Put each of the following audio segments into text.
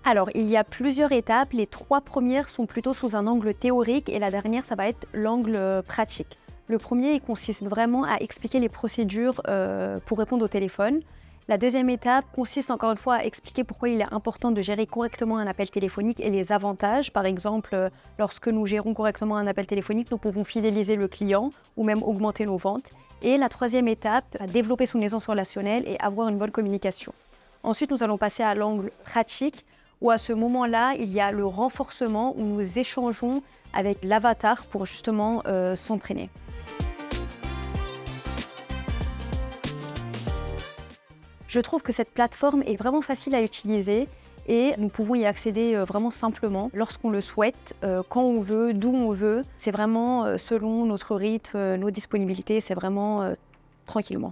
Alors, il y a plusieurs étapes. Les 3 premières sont plutôt sous un angle théorique et la dernière, ça va être l'angle pratique. Le premier, il consiste vraiment à expliquer les procédures pour répondre au téléphone. La deuxième étape consiste encore une fois à expliquer pourquoi il est important de gérer correctement un appel téléphonique et les avantages. Par exemple, lorsque nous gérons correctement un appel téléphonique, nous pouvons fidéliser le client ou même augmenter nos ventes. Et la troisième étape, développer son aisance relationnelle et avoir une bonne communication. Ensuite, nous allons passer à l'angle pratique, où à ce moment-là, il y a le renforcement où nous échangeons avec l'avatar pour justement s'entraîner. Je trouve que cette plateforme est vraiment facile à utiliser et nous pouvons y accéder vraiment simplement lorsqu'on le souhaite, quand on veut, d'où on veut. C'est vraiment selon notre rythme, nos disponibilités, c'est vraiment tranquillement.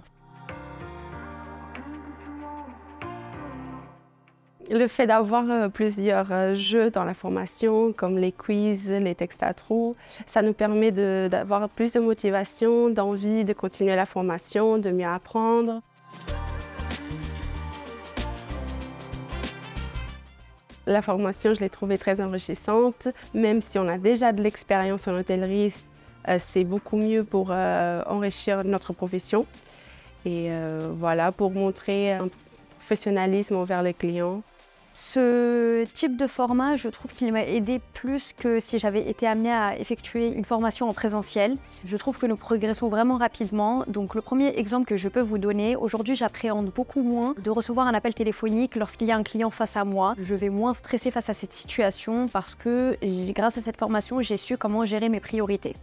Le fait d'avoir plusieurs jeux dans la formation, comme les quiz, les textes à trous, ça nous permet d'avoir plus de motivation, d'envie de continuer la formation, de mieux apprendre. La formation, je l'ai trouvée très enrichissante. Même si on a déjà de l'expérience en hôtellerie, c'est beaucoup mieux pour enrichir notre profession. Et voilà, pour montrer un professionnalisme envers les clients. Ce type de format, je trouve qu'il m'a aidé plus que si j'avais été amenée à effectuer une formation en présentiel. Je trouve que nous progressons vraiment rapidement. Donc le premier exemple que je peux vous donner, aujourd'hui j'appréhende beaucoup moins de recevoir un appel téléphonique lorsqu'il y a un client face à moi. Je vais moins stresser face à cette situation parce que grâce à cette formation, j'ai su comment gérer mes priorités.